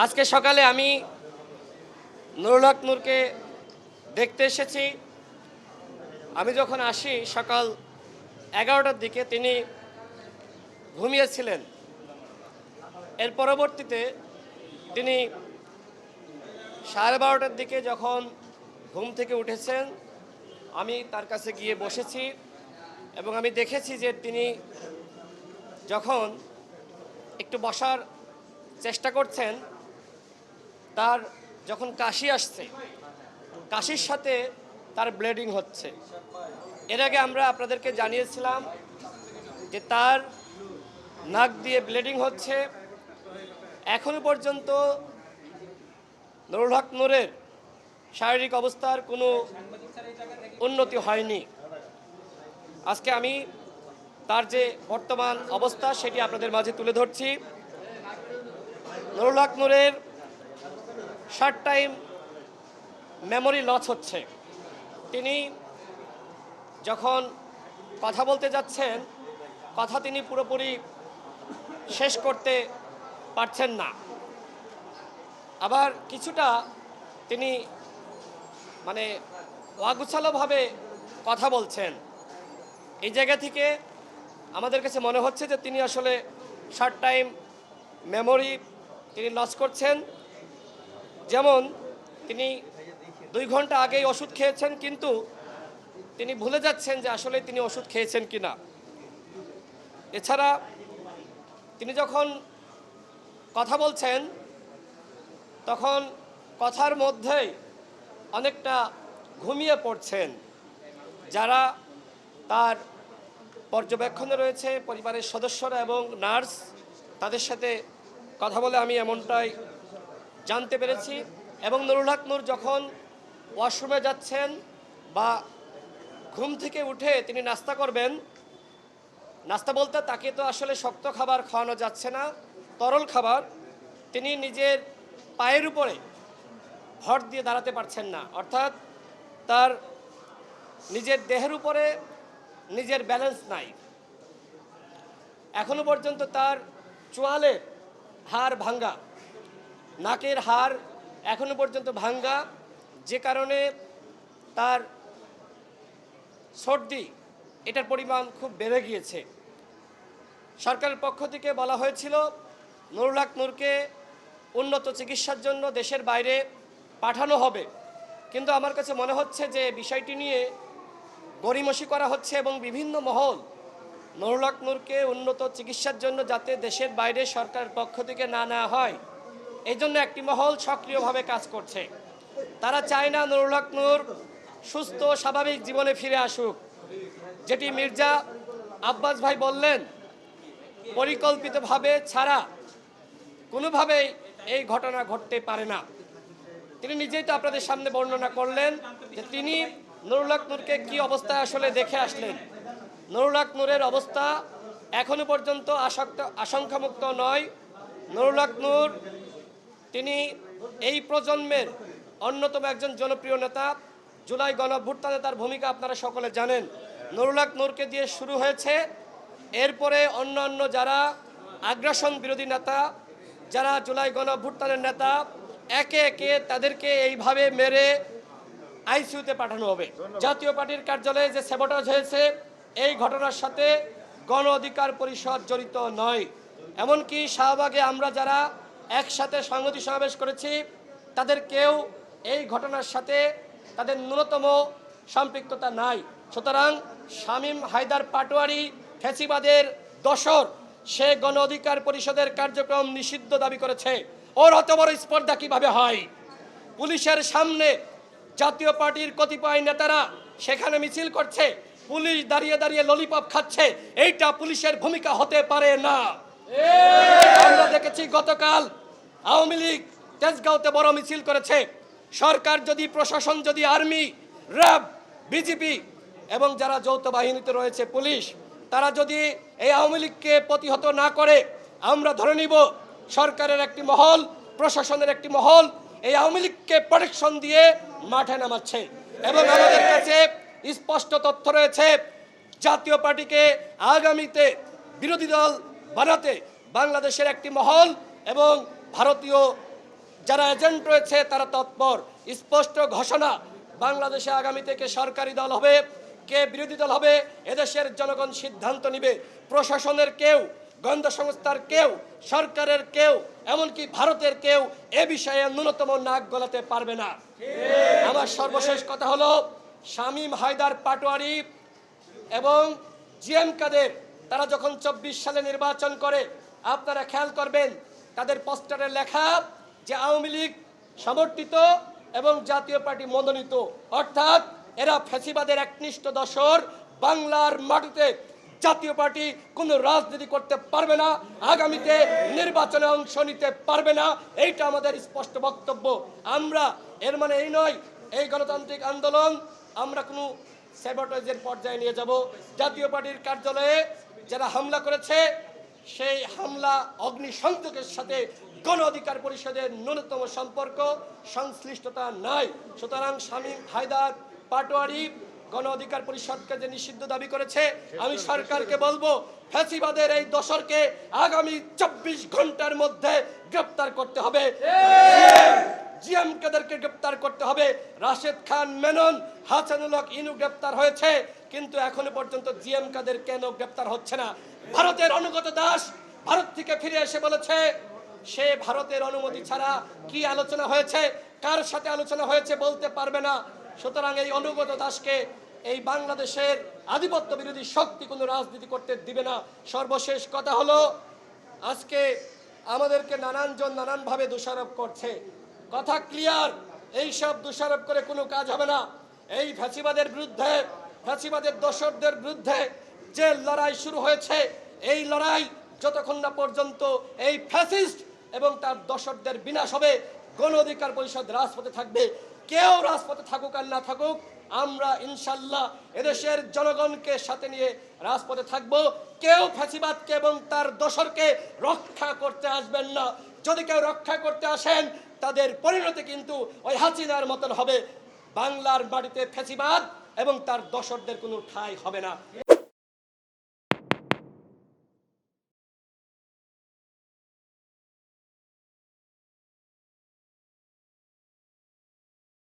আজকে সকালে আমি নুরুল হক নূরকে দেখতে এসেছি। আমি যখন আসি সকাল 11টার দিকে তিনি ঘুমিয়েছিলেন। এর পরবর্তীতে তিনি 12:30টার দিকে যখন ঘুম থেকে উঠেছেন, আমি তার কাছে গিয়ে বসেছি এবং আমি দেখেছি যে তিনি যখন একটু বসার চেষ্টা করছেন, তার যখন কাশি আসছে, কাশির সাথে তার ব্লিডিং হচ্ছে। এর আগে আমরা আপনাদেরকে জানিয়েছিলাম যে তার নাক দিয়ে ব্লিডিং হচ্ছে। এখনো পর্যন্ত নুরুল হক নূরের শারীরিক অবস্থার কোনো উন্নতি হয়নি। আজকে আমি তার যে বর্তমান অবস্থা সেটি আপনাদের মাঝে তুলে ধরছি। নুরুল হক নূরের শর্ট টাইম মেমোরি লস হচ্ছে। তিনি যখন কথা বলতে যাচ্ছেন, কথা তিনি পুরোপুরি শেষ করতে পারছেন না। আবার কিছুটা তিনি অগুছালোভাবে কথা বলছেন। এই জায়গা থেকে আমাদের কাছে মনে হচ্ছে যে তিনি আসলে শর্ট টাইম মেমোরি তিনি লস করছেন। যেমন তিনি 2 ঘন্টা আগেই ওষুধ খেয়েছেন, কিন্তু তিনি ভুলে যাচ্ছেন যে আসলে তিনি ওষুধ খেয়েছেন কিনা। এছাড়া তিনি যখন কথা বলছেন তখন কথার মধ্যেই অনেকটা ঘুমিয়ে পড়ছেন। যারা তার পর্যবেক্ষণে রয়েছে, পরিবারের সদস্যরা এবং নার্স, তাদের সাথে কথা বলে আমি এমনটাই জানতে পেরেছি। এবং নুরুল হক নূর যখন ওয়াশরুমে যাচ্ছেন বা ঘুম থেকে উঠে তিনি নাস্তা করবেন, নাস্তা বলতে তাকে তো আসলে শক্ত খাবার খাওয়ানো যাচ্ছে না, তরল খাবার। তিনি নিজের পায়ের উপরে ভর দিয়ে দাঁড়াতে পারছেন না, অর্থাৎ তার নিজের দেহের উপরে নিজের ব্যালেন্স নাই। এখনো পর্যন্ত তার চোয়ালের হাড় ভাঙ্গা, নাকের হাড় এখনো পর্যন্ত ভাঙ্গা, যে কারণে তার সর্দি এটার পরিমাণ খুব বেড়ে গিয়েছে। সরকারের পক্ষ থেকে বলা হয়েছিল নুরুল হক নূরকে উন্নত চিকিৎসার জন্য দেশের বাইরে পাঠানো হবে, কিন্তু আমার কাছে মনে হচ্ছে যে বিষয়টি নিয়ে গড়িমসি করা হচ্ছে এবং বিভিন্ন মহল নুরুল হক নূরকে উন্নত চিকিৎসার জন্য যাতে দেশের বাইরে সরকারের পক্ষ থেকে না নেওয়া হয়, এই জন্য একটি মহল সক্রিয়ভাবে কাজ করছে। তারা চায় না নুরুল হক নূর সুস্থ স্বাভাবিক জীবনে ফিরে আসুক। যেটি মির্জা আব্বাস ভাই বললেন, পরিকল্পিতভাবে ছাড়া কোনোভাবেই এই ঘটনা ঘটতে পারে না। তিনি নিজেই তো আপনাদের সামনে বর্ণনা করলেন যে তিনি নুরুল হক নূরকে কী অবস্থায় আসলে দেখে আসলেন। নুরুল হক নূরের অবস্থা এখনো পর্যন্ত আশঙ্কামুক্ত নয়। নুরুল হক নূর তিনি এই প্রজন্মের অন্যতম একজন জনপ্রিয় নেতা। জুলাই গণঅভ্যুত্থানে তার ভূমিকা আপনারা সকলে জানেন। নুরুল হক নূরকে দিয়ে শুরু হয়েছে, এরপরে অন্যান্য যারা আগ্রাসন বিরোধী নেতা, যারা জুলাই গণঅভ্যুত্থানের নেতা, একে একে তাদেরকে এইভাবে মেরে আইসিইউতে পাঠানো হবে। জাতীয় পার্টির কার্যালয়ে যে স্যাবোটাজ হয়েছে, এই ঘটনার সাথে গণ অধিকার পরিষদ জড়িত নয়। এমনকি শাহবাগে আমরা যারা একসাথে সংহতি সমাবেশ করেছি, তাদের কেউ এই ঘটনার সাথে তাদের ন্যূনতম সম্পৃক্ততা নাই। সুতরাং শামীম হায়দার পাটোয়ারি ফ্যাসিবাদের দোসর, সে গণ অধিকার পরিষদের কার্যক্রম নিষিদ্ধ দাবি করেছে। ওর অত বড় স্পর্ধা কিভাবে হয়? পুলিশের সামনে জাতীয় পার্টির কতিপয় নেতারা সেখানে মিছিল করছে, পুলিশ দাঁড়িয়ে দাঁড়িয়ে ললিপপ খাচ্ছে। এইটা পুলিশের ভূমিকা হতে পারে না। আমরা দেখেছি গতকাল আওয়ামী লীগ তেজগাঁওতে বড় মিছিল করেছে। সরকার যদি, প্রশাসন যদি, আর্মি, র্যাব, বিজিবি এবং যারা যৌথ বাহিনীতে রয়েছে পুলিশ, তারা যদি এই আওয়ামী লীগকে প্রতিহত না করে, আমরা ধরে নিব সরকারের একটি মহল, প্রশাসনের একটি মহল এই আওয়ামী লীগকে প্রোটেকশন দিয়ে মাঠে নামাচ্ছে। এবং আমাদের কাছে স্পষ্ট তথ্য রয়েছে, জাতীয় পার্টিকে আগামীতে বিরোধী দল বানাতে বাংলাদেশের একটি মহল এবং ভারতীয় যারা এজেন্ট রয়েছে তারা তৎপর। স্পষ্ট ঘোষণা, বাংলাদেশে আগামী থেকে সরকারি দল হবে, কে বিরোধী দল হবে এদেশের জনগণ সিদ্ধান্ত নিবে। প্রশাসনের কেউ, গোয়েন্দা সংস্থার কেউ, সরকারের কেউ, এমনকি ভারতের কেউ এ বিষয়ে ন্যূনতম নাক গলাতে পারবে না। আমার সর্বশেষ কথা হলো, শামীম হায়দার পাটোয়ারি এবং জিএম কাদের তারা যখন 24 সালে নির্বাচন করে, আপনারা খেয়াল করবেন তাদের পোস্টারে লেখা যে আওয়ামী লীগ সমর্থিত এবং জাতীয় পার্টি মনোনীত, অর্থাৎ এরা ফ্যাসিবাদের একনিষ্ঠ দশর। বাংলার মাটিতে জাতীয় পার্টি কোনো রাজনীতি করতে পারবে না, আগামীতে নির্বাচনে অংশ নিতে পারবে না, এইটা আমাদের স্পষ্ট বক্তব্য। আমরা এর মানে এই নয় এই গণতান্ত্রিক আন্দোলন আমরা কোনো স্যাবোটেজের পর্যায়ে নিয়ে যাব। জাতীয় পার্টির কার্যালয়ে যারা হামলা করেছে সেই হামলা অগ্নিসংযোগের সাথে গণ অধিকার পরিষদের ন্যূনতম সম্পর্ক সংশ্লিষ্টতা নাই। সুতরাং শামীম হায়দার পাটোয়ারি গণ অধিকার পরিষদকে যে নিষিদ্ধ দাবি করেছে, আমি সরকারকে বলবো ফ্যাসিবাদের এই দশরকে আগামী 24 ঘন্টার মধ্যে গ্রেপ্তার করতে হবে। জিএম কাদেরকে গ্রেপ্তার করতে হবে। রাশেদ খান মেনন, হাসানুল হক ইনু গ্রেপ্তার হয়েছে, কিন্তু এখনো পর্যন্ত জিএম কাদের কেন গ্রেপ্তার হচ্ছে না? ভারতের অনুগত দাস ভারত থেকে ফিরে এসে বলেছে সে ভারতের অনুমতি ছাড়া কি আলোচনা হয়েছে, কার সাথে আলোচনা হয়েছে বলতে পারবে না। সুতরাং এই অনুগত দাসকে এই বাংলাদেশের আধিপত্য বিরোধী শক্তি কোনো রাজনীতি করতে দিবে না। সর্বশেষ কথা হলো, আজকে আমাদেরকে নানানজন নানানভাবে দোষারোপ করছে। কথা ক্লিয়ার, এই সব দোষারোপ করে কোনো কাজ হবে না। এই ফ্যাসিবাদের বিরুদ্ধে, ফ্যাসিবাদের দোসরদের বিরুদ্ধে যে লড়াই শুরু হয়েছে, এই লড়াই যতক্ষণ না পর্যন্ত এই ফ্যাসিস্ট এবং তার দোসরদের বিনাশ হবে, গণ অধিকার পরিষদ রাজপথে থাকবে। কেউ রাজপথে থাকুক আর না থাকুক, আমরা ইনশাল্লাহ এদেশের জনগণকে সাথে নিয়ে রাজপথে থাকব। কেউ ফ্যাসিবাদকে এবং তার দোসরকে রক্ষা করতে আসবেন না। যদি কেউ রক্ষা করতে আসেন, তাদের পরিণতি কিন্তু ওই হাসিনার মতন হবে। বাংলার মাটিতে ফ্যাসিবাদ এবং তার দোসরদের কোনো ঠাঁই হবে না।